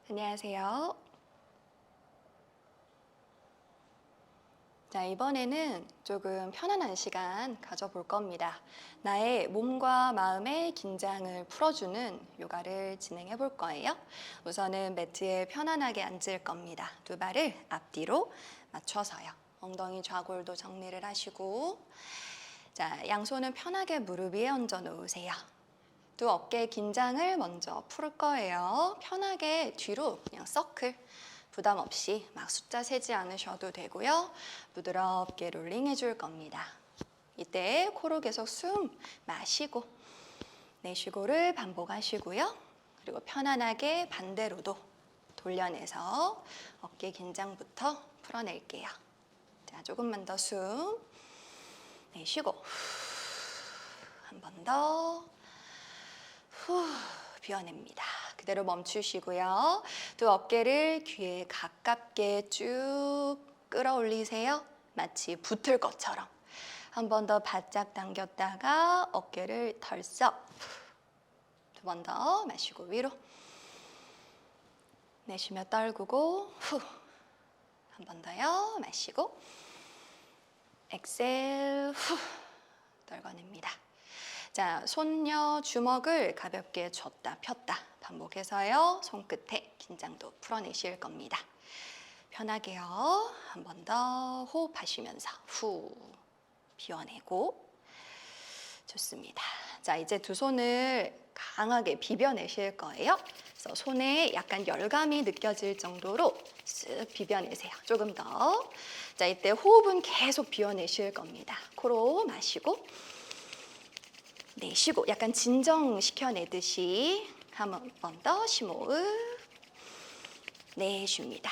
안녕하세요. 자, 이번에는 조금 편안한 시간 가져볼 겁니다. 나의 몸과 마음의 긴장을 풀어주는 요가를 진행해 볼 거예요. 우선은 매트에 편안하게 앉을 겁니다. 두 발을 앞뒤로 맞춰서요. 엉덩이 좌골도 정리를 하시고, 자, 양손은 편하게 무릎 위에 얹어 놓으세요. 두 어깨 긴장을 먼저 풀 거예요. 편하게 뒤로 그냥 서클, 부담 없이 막 숫자 세지 않으셔도 되고요. 부드럽게 롤링 해줄 겁니다. 이때 코로 계속 숨 마시고 내쉬고를 반복하시고요. 그리고 편안하게 반대로도 돌려내서 어깨 긴장부터 풀어낼게요. 자, 조금만 더 숨 내쉬고 한 번 더 비워냅니다. 그대로 멈추시고요. 두 어깨를 귀에 가깝게 쭉 끌어올리세요. 마치 붙을 것처럼. 한 번 더 바짝 당겼다가 어깨를 덜썩. 두 번 더 마시고 위로. 내쉬며 떨구고 후. 한 번 더요. 마시고 엑셀 후. 떨궈냅니다. 자, 손녀 주먹을 가볍게 줬다 폈다 반복해서요. 손끝에 긴장도 풀어내실 겁니다. 편하게요. 한 번 더 호흡하시면서 후 비워내고 좋습니다. 자, 이제 두 손을 강하게 비벼내실 거예요. 그래서 손에 약간 열감이 느껴질 정도로 쓱 비벼내세요. 조금 더. 자, 이때 호흡은 계속 비워내실 겁니다. 코로 마시고 내쉬고 약간 진정시켜내듯이 한 번 더 심호흡 내쉽니다.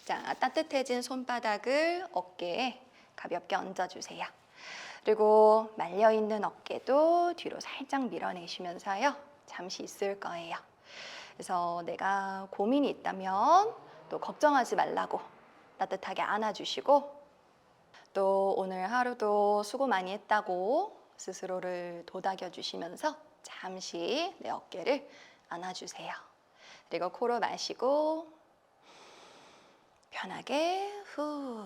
자, 따뜻해진 손바닥을 어깨에 가볍게 얹어주세요. 그리고 말려있는 어깨도 뒤로 살짝 밀어내시면서요. 잠시 있을 거예요. 그래서 내가 고민이 있다면 또 걱정하지 말라고 따뜻하게 안아주시고 또 오늘 하루도 수고 많이 했다고 스스로를 도닥여 주시면서 잠시 내 어깨를 안아주세요. 그리고 코로 마시고 편하게 후.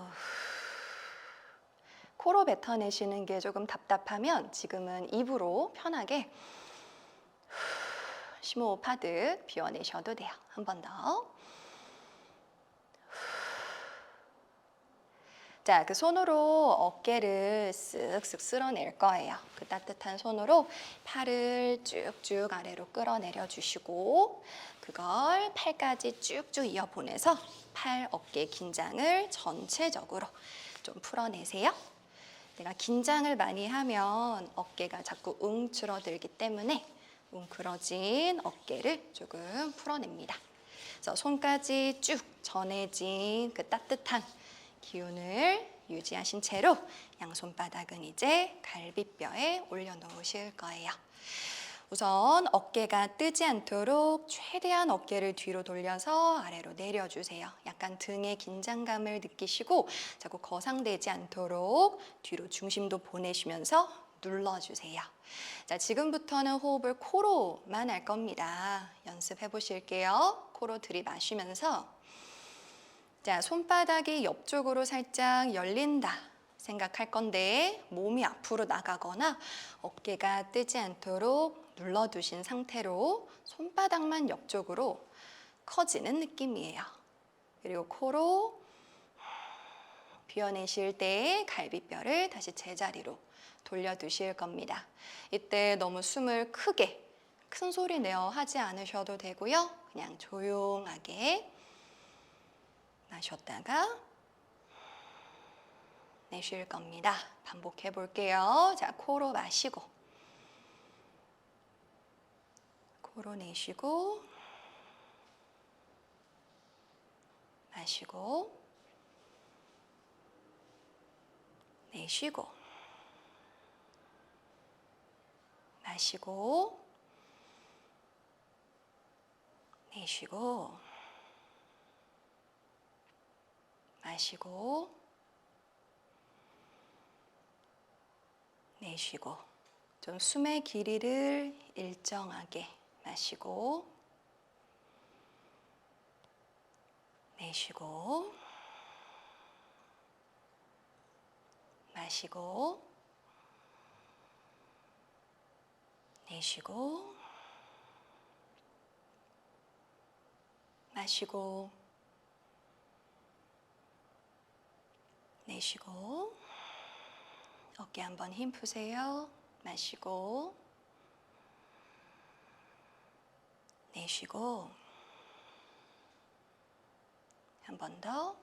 코로 뱉어내시는 게 조금 답답하면 지금은 입으로 편하게 심호흡하듯 비워내셔도 돼요. 한 번 더. 자, 그 손으로 어깨를 쓱쓱 쓸어낼 거예요. 그 따뜻한 손으로 팔을 쭉쭉 아래로 끌어내려 주시고 그걸 팔까지 쭉쭉 이어보내서 팔, 어깨 긴장을 전체적으로 좀 풀어내세요. 내가 긴장을 많이 하면 어깨가 자꾸 움츠러들기 때문에 웅크러진 어깨를 조금 풀어냅니다. 그래서 손까지 쭉 전해진 그 따뜻한 기운을 유지하신 채로 양손바닥은 이제 갈비뼈에 올려놓으실 거예요. 우선 어깨가 뜨지 않도록 최대한 어깨를 뒤로 돌려서 아래로 내려주세요. 약간 등의 긴장감을 느끼시고 자꾸 거상되지 않도록 뒤로 중심도 보내시면서 눌러주세요. 자, 지금부터는 호흡을 코로만 할 겁니다. 연습해 보실게요. 코로 들이마시면서 자, 손바닥이 옆쪽으로 살짝 열린다 생각할 건데 몸이 앞으로 나가거나 어깨가 뜨지 않도록 눌러두신 상태로 손바닥만 옆쪽으로 커지는 느낌이에요. 그리고 코로 비워내실 때 갈비뼈를 다시 제자리로 돌려두실 겁니다. 이때 너무 숨을 크게 큰 소리 내어 하지 않으셔도 되고요. 그냥 조용하게 마셨다가 내쉴 겁니다. 반복해 볼게요. 자, 코로 마시고 코로 내쉬고 마시고 내쉬고 마시고 내쉬고 마시고 내쉬고 좀 숨의 길이를 일정하게 마시고 내쉬고, 마시고, 내쉬고, 마시고, 내쉬고, 어깨 한번 힘 푸세요. 마시고, 내쉬고, 한 번 더,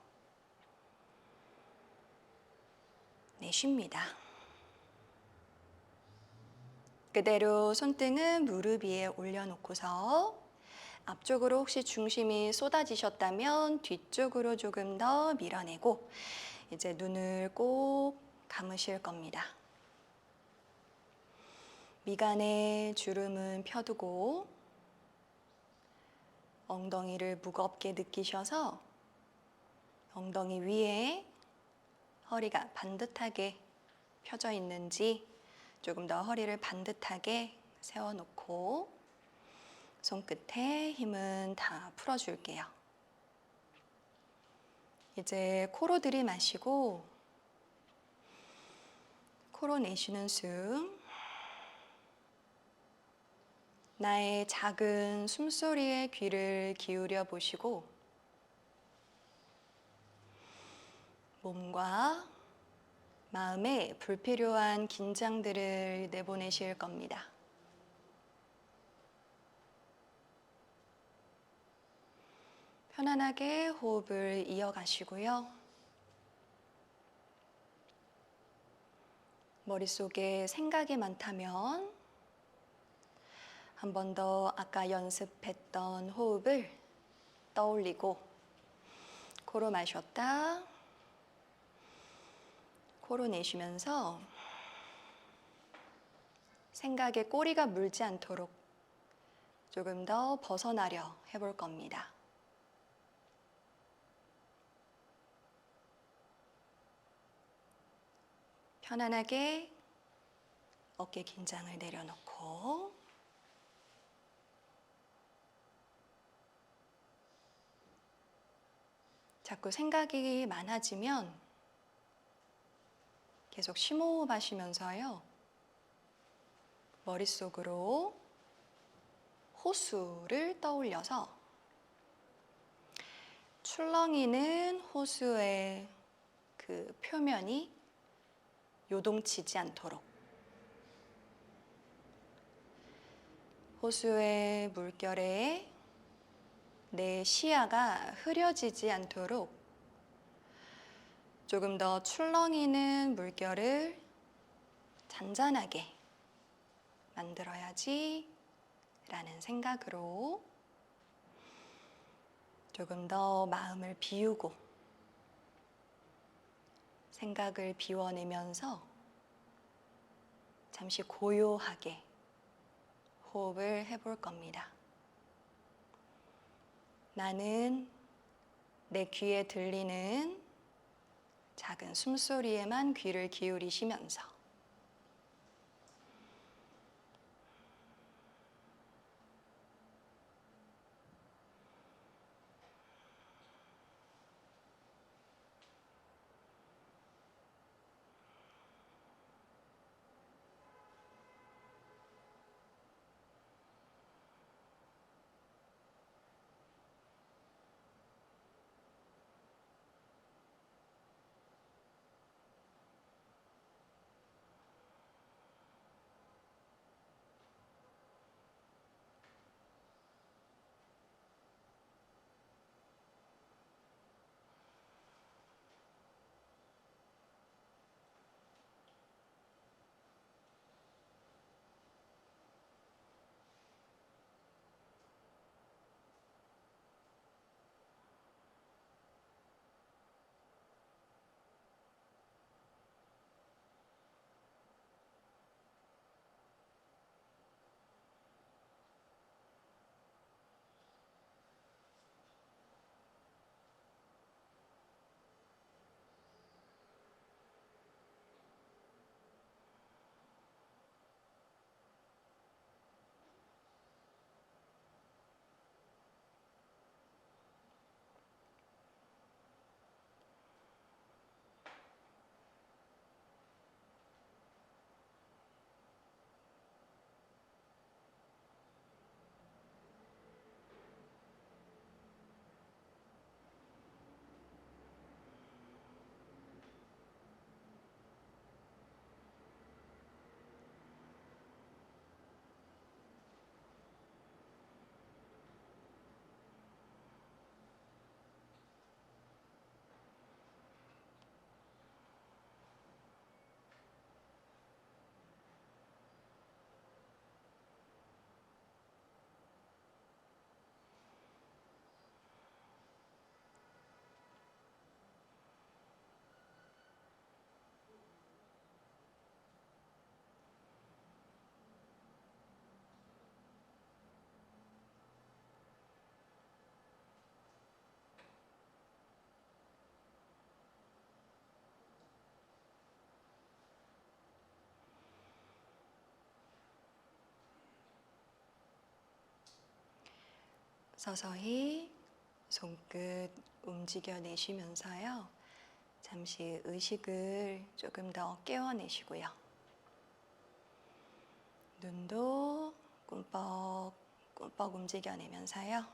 내쉽니다. 그대로 손등은 무릎 위에 올려놓고서 앞쪽으로 혹시 중심이 쏟아지셨다면 뒤쪽으로 조금 더 밀어내고 이제 눈을 꼭 감으실 겁니다. 미간에 주름은 펴두고 엉덩이를 무겁게 느끼셔서 엉덩이 위에 허리가 반듯하게 펴져 있는지 조금 더 허리를 반듯하게 세워놓고 손끝에 힘은 다 풀어줄게요. 이제 코로 들이마시고 코로 내쉬는 숨, 나의 작은 숨소리에 귀를 기울여 보시고 몸과 마음에 불필요한 긴장들을 내보내실 겁니다. 편안하게 호흡을 이어가시고요. 머릿속에 생각이 많다면 한 번 더 아까 연습했던 호흡을 떠올리고 코로 마셨다, 코로 내쉬면서 생각에 꼬리가 물지 않도록 조금 더 벗어나려 해볼 겁니다. 편안하게 어깨 긴장을 내려놓고 자꾸 생각이 많아지면 계속 심호흡하시면서요. 머릿속으로 호수를 떠올려서 출렁이는 호수의 그 표면이 요동치지 않도록 호수의 물결에 내 시야가 흐려지지 않도록 조금 더 출렁이는 물결을 잔잔하게 만들어야지 라는 생각으로 조금 더 마음을 비우고 생각을 비워내면서 잠시 고요하게 호흡을 해볼 겁니다. 나는 내 귀에 들리는 작은 숨소리에만 귀를 기울이시면서 서서히 손끝 움직여내시면서요. 잠시 의식을 조금 더 깨워내시고요. 눈도 꿈뻑꿈뻑 움직여내면서요.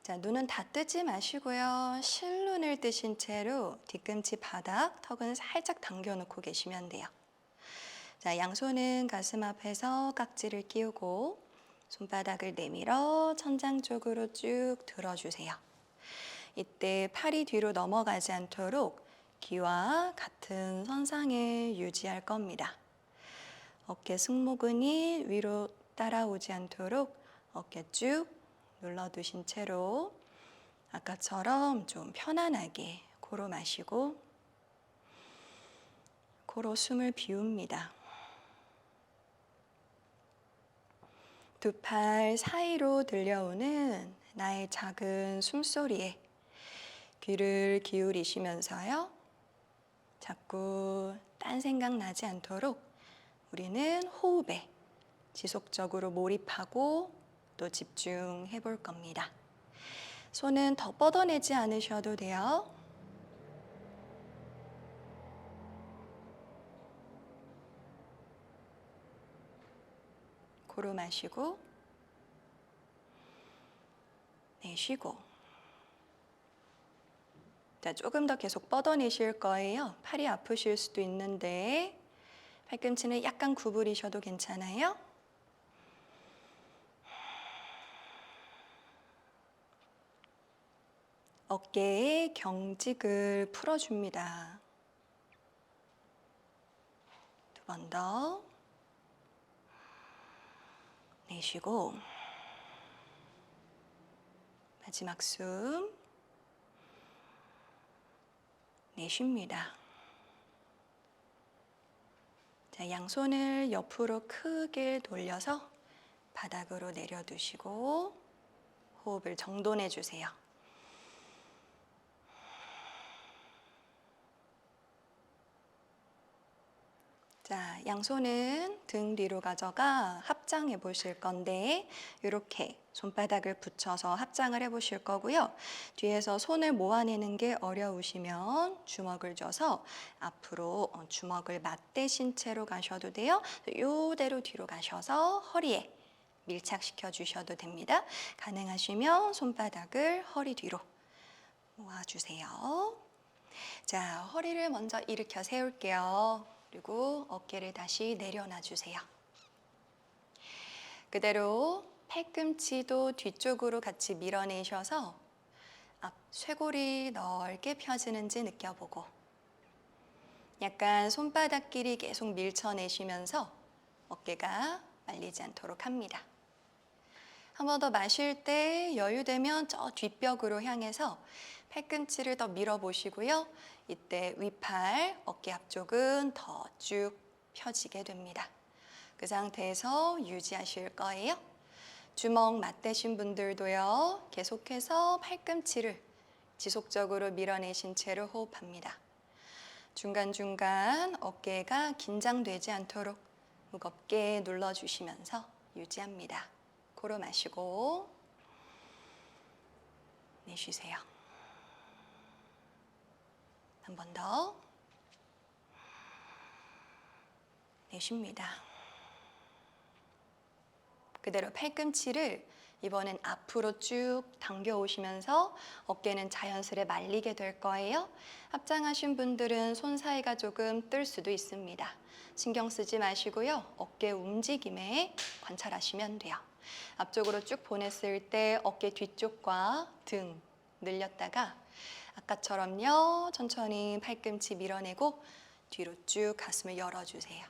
자, 눈은 다 뜨지 마시고요. 실눈을 뜨신 채로 뒤꿈치 바닥, 턱은 살짝 당겨놓고 계시면 돼요. 자, 양손은 가슴 앞에서 깍지를 끼우고 손바닥을 내밀어 천장 쪽으로 쭉 들어주세요. 이때 팔이 뒤로 넘어가지 않도록 귀와 같은 선상에 유지할 겁니다. 어깨 승모근이 위로 따라오지 않도록 어깨 쭉 눌러두신 채로 아까처럼 좀 편안하게 코로 마시고 코로 숨을 비웁니다. 두 팔 사이로 들려오는 나의 작은 숨소리에 귀를 기울이시면서요. 자꾸 딴 생각 나지 않도록 우리는 호흡에 지속적으로 몰입하고 또 집중해 볼 겁니다. 손은 더 뻗어내지 않으셔도 돼요. 코로 마시고 내쉬고. 자, 조금 더 계속 뻗어내실 거예요. 팔이 아프실 수도 있는데 팔꿈치는 약간 구부리셔도 괜찮아요. 어깨의 경직을 풀어줍니다. 두 번 더. 내쉬고. 마지막 숨. 내쉽니다. 자, 양손을 옆으로 크게 돌려서 바닥으로 내려두시고 호흡을 정돈해 주세요. 자, 양손은 등 뒤로 가져가 합장해 보실 건데 이렇게 손바닥을 붙여서 합장을 해 보실 거고요. 뒤에서 손을 모아내는 게 어려우시면 주먹을 쥐어서 앞으로 주먹을 맞대신 채로 가셔도 돼요. 이대로 뒤로 가셔서 허리에 밀착시켜 주셔도 됩니다. 가능하시면 손바닥을 허리 뒤로 모아주세요. 자, 허리를 먼저 일으켜 세울게요. 그리고 어깨를 다시 내려놔 주세요. 그대로 팔꿈치도 뒤쪽으로 같이 밀어내셔서 앞 쇄골이 넓게 펴지는지 느껴보고 약간 손바닥끼리 계속 밀쳐내시면서 어깨가 말리지 않도록 합니다. 한 번 더 마실 때 여유되면 저 뒷벽으로 향해서 팔꿈치를 더 밀어보시고요. 이때 위팔, 어깨 앞쪽은 더 쭉 펴지게 됩니다. 그 상태에서 유지하실 거예요. 주먹 맞대신 분들도요. 계속해서 팔꿈치를 지속적으로 밀어내신 채로 호흡합니다. 중간중간 어깨가 긴장되지 않도록 무겁게 눌러주시면서 유지합니다. 코로 마시고 내쉬세요. 한 번 더. 내쉽니다. 그대로 팔꿈치를 이번엔 앞으로 쭉 당겨 오시면서 어깨는 자연스레 말리게 될 거예요. 합장하신 분들은 손 사이가 조금 뜰 수도 있습니다. 신경 쓰지 마시고요. 어깨 움직임에 관찰하시면 돼요. 앞쪽으로 쭉 보냈을 때 어깨 뒤쪽과 등 늘렸다가 아까처럼요. 천천히 팔꿈치 밀어내고 뒤로 쭉 가슴을 열어주세요.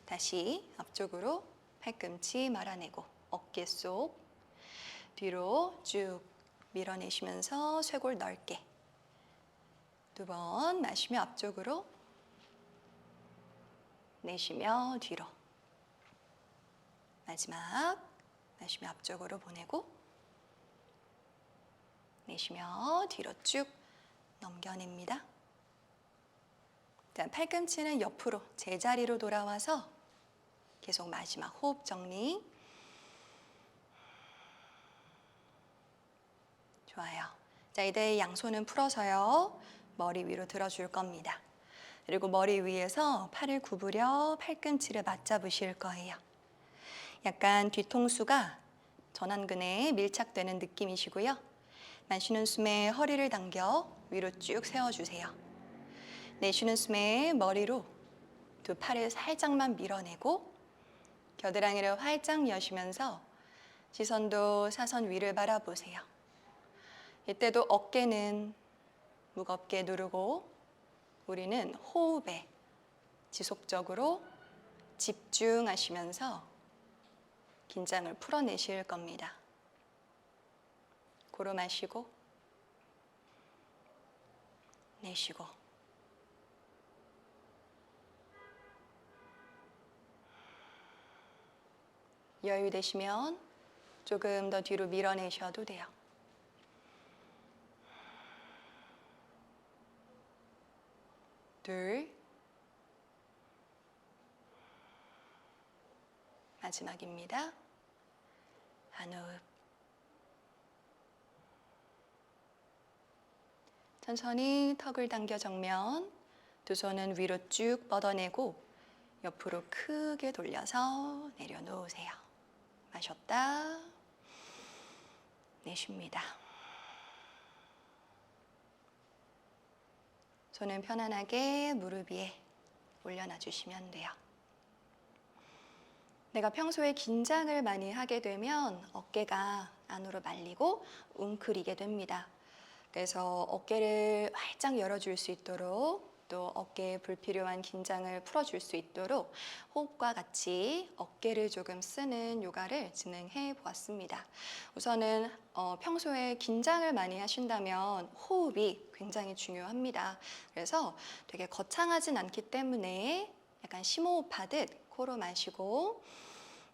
다시 앞쪽으로 팔꿈치 말아내고 어깨 속 뒤로 쭉 밀어내시면서 쇄골 넓게 두 번 마시며 앞쪽으로 내쉬며 뒤로 마지막 마시며 앞쪽으로 보내고 내쉬며 뒤로 쭉 넘겨냅니다. 자, 팔꿈치는 옆으로 제자리로 돌아와서 계속 마지막 호흡 정리. 좋아요. 자, 이제 양손은 풀어서요. 머리 위로 들어줄 겁니다. 그리고 머리 위에서 팔을 구부려 팔꿈치를 맞잡으실 거예요. 약간 뒤통수가 전완근에 밀착되는 느낌이시고요. 마시는 숨에 허리를 당겨 위로 쭉 세워주세요. 내쉬는 숨에 머리로 두 팔을 살짝만 밀어내고 겨드랑이를 활짝 여시면서 시선도 사선 위를 바라보세요. 이때도 어깨는 무겁게 누르고 우리는 호흡에 지속적으로 집중하시면서 긴장을 풀어내실 겁니다. 고루 마시고 내쉬고 여유 되시면 조금 더 뒤로 밀어내셔도 돼요. 둘, 마지막입니다. 한 호흡. 천천히 턱을 당겨 정면, 두 손은 위로 쭉 뻗어내고 옆으로 크게 돌려서 내려놓으세요. 마셨다, 내쉽니다. 손은 편안하게 무릎 위에 올려놔 주시면 돼요. 내가 평소에 긴장을 많이 하게 되면 어깨가 안으로 말리고 웅크리게 됩니다. 그래서 어깨를 활짝 열어줄 수 있도록 또 어깨에 불필요한 긴장을 풀어줄 수 있도록 호흡과 같이 어깨를 조금 쓰는 요가를 진행해 보았습니다. 우선은 평소에 긴장을 많이 하신다면 호흡이 굉장히 중요합니다. 그래서 되게 거창하진 않기 때문에 약간 심호흡하듯 코로 마시고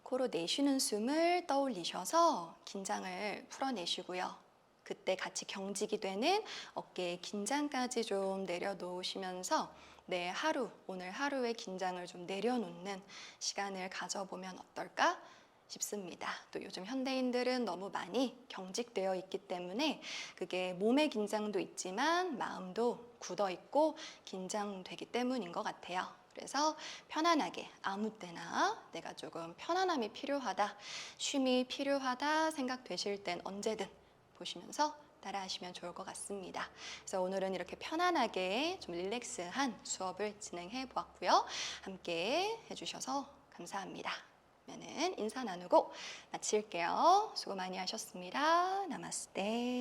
코로 내쉬는 숨을 떠올리셔서 긴장을 풀어내시고요. 그때 같이 경직이 되는 어깨의 긴장까지 좀 내려놓으시면서 내 하루, 오늘 하루의 긴장을 좀 내려놓는 시간을 가져보면 어떨까 싶습니다. 또 요즘 현대인들은 너무 많이 경직되어 있기 때문에 그게 몸의 긴장도 있지만 마음도 굳어 있고 긴장되기 때문인 것 같아요. 그래서 편안하게 아무 때나 내가 조금 편안함이 필요하다, 쉼이 필요하다 생각되실 땐 언제든 보시면서 따라하시면 좋을 것 같습니다. 그래서 오늘은 이렇게 편안하게 좀 릴렉스한 수업을 진행해 보았고요. 함께 해주셔서 감사합니다. 그러면은 인사 나누고 마칠게요. 수고 많이 하셨습니다. 나마스테.